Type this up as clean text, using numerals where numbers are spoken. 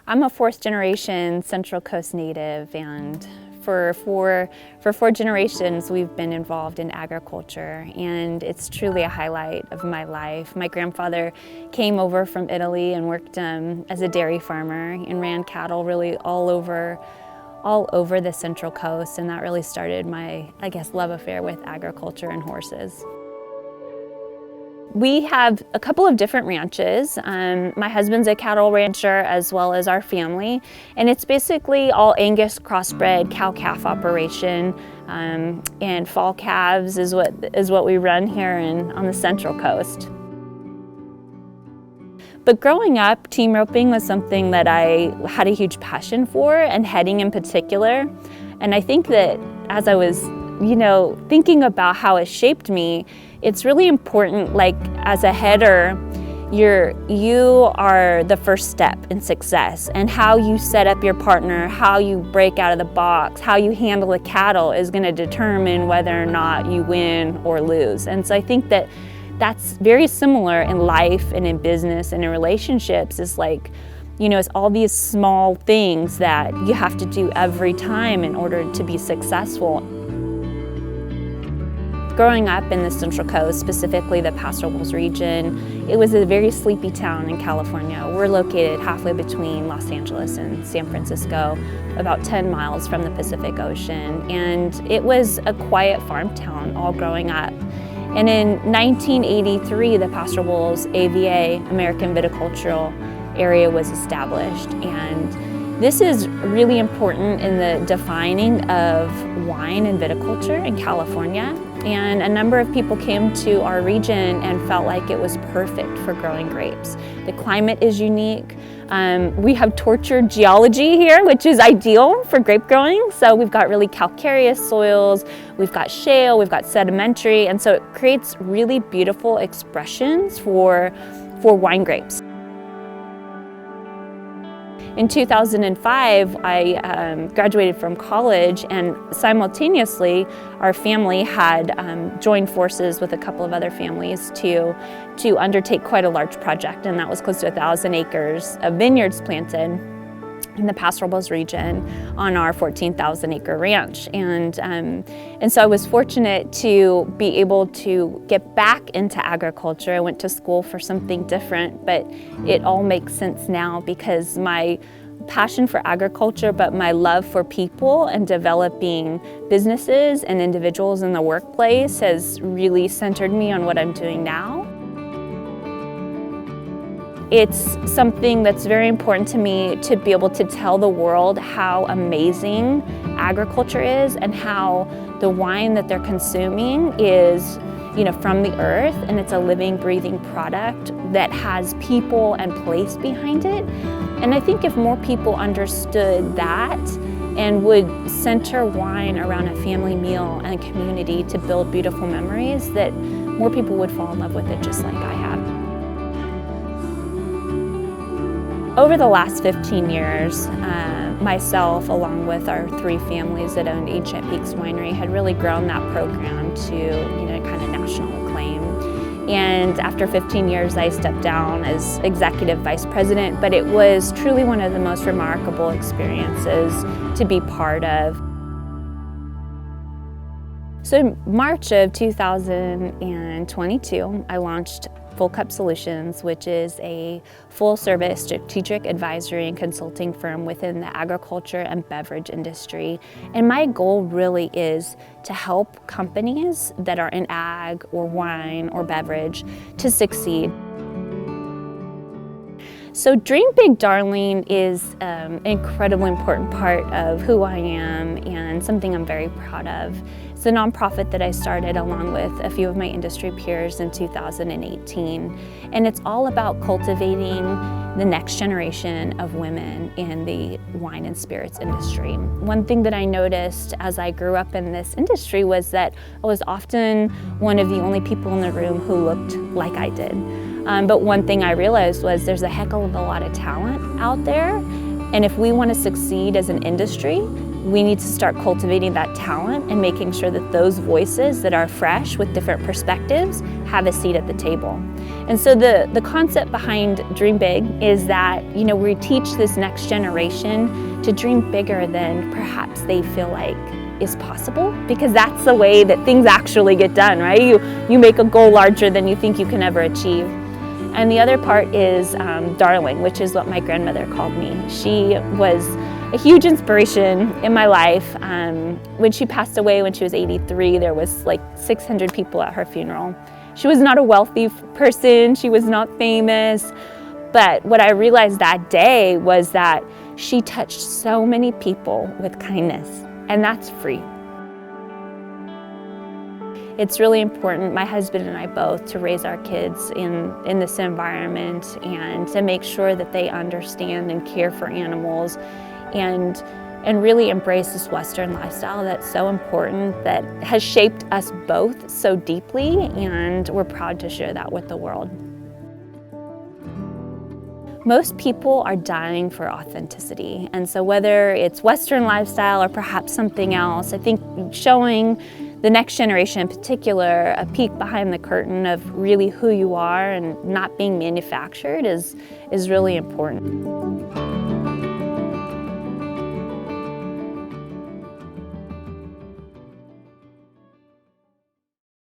I'm a fourth generation Central Coast native, and for four generations we've been involved in agriculture, and it's truly a highlight of my life. My grandfather came over from Italy and worked as a dairy farmer and ran cattle really all over the Central Coast, and that really started my, I guess, love affair with agriculture and horses. We have a couple of different ranches. My husband's a cattle rancher as well as our family, and it's basically all Angus crossbred cow-calf operation, and fall calves is what we run here on the Central Coast. But growing up, team roping was something that I had a huge passion for, and heading in particular. And I think that as I was, thinking about how it shaped me, it's really important, like as a header, you are the first step in success, and how you set up your partner, how you break out of the box, how you handle the cattle is going to determine whether or not you win or lose. And so I think that that's very similar in life and in business and in relationships. Is like, it's all these small things that you have to do every time in order to be successful. Growing up in the Central Coast, specifically the Paso Robles region, it was a very sleepy town in California. We're located halfway between Los Angeles and San Francisco, about 10 miles from the Pacific Ocean. And it was a quiet farm town all growing up. And in 1983, the Paso Robles AVA, American Viticultural Area, was established. And this is really important in the defining of wine and viticulture in California. And a number of people came to our region and felt like it was perfect for growing grapes. The climate is unique. We have tortured geology here, which is ideal for grape growing. So we've got really calcareous soils, we've got shale, we've got sedimentary, and so it creates really beautiful expressions for wine grapes. In 2005, I graduated from college, and simultaneously our family had joined forces with a couple of other families to undertake quite a large project, and that was close to 1,000 acres of vineyards planted in the Paso Robles region on our 14,000 acre ranch. And so I was fortunate to be able to get back into agriculture. I went to school for something different, but it all makes sense now because my passion for agriculture, but my love for people and developing businesses and individuals in the workplace has really centered me on what I'm doing now. It's something that's very important to me to be able to tell the world how amazing agriculture is, and how the wine that they're consuming is, from the earth, and it's a living, breathing product that has people and place behind it. And I think if more people understood that and would center wine around a family meal and a community to build beautiful memories, that more people would fall in love with it just like I have. Over the last 15 years, myself, along with our three families that owned Ancient Peaks Winery, had really grown that program to, kind of national acclaim. And after 15 years, I stepped down as executive vice president, but it was truly one of the most remarkable experiences to be part of. So in March of 2022, I launched Full Cup Solutions, which is a full-service strategic advisory and consulting firm within the agriculture and beverage industry. And my goal really is to help companies that are in ag or wine or beverage to succeed. So Dream Big Darling is an incredibly important part of who I am and something I'm very proud of. It's a nonprofit that I started along with a few of my industry peers in 2018. And it's all about cultivating the next generation of women in the wine and spirits industry. One thing that I noticed as I grew up in this industry was that I was often one of the only people in the room who looked like I did. But one thing I realized was there's a heck of a lot of talent out there, and if we want to succeed as an industry, we need to start cultivating that talent and making sure that those voices that are fresh with different perspectives have a seat at the table. And so the concept behind Dream Big is that, we teach this next generation to dream bigger than perhaps they feel like is possible, because that's the way that things actually get done, right? You make a goal larger than you think you can ever achieve. And the other part is darling, which is what my grandmother called me. She was a huge inspiration in my life. When she passed away when she was 83, there was like 600 people at her funeral. She was not a wealthy person, she was not famous, but what I realized that day was that she touched so many people with kindness, and that's free. It's really important, my husband and I both, to raise our kids in this environment and to make sure that they understand and care for animals and really embrace this Western lifestyle that's so important, that has shaped us both so deeply, and we're proud to share that with the world. Most people are dying for authenticity, and so whether it's Western lifestyle or perhaps something else, I think showing the next generation in particular a peek behind the curtain of really who you are and not being manufactured is really important.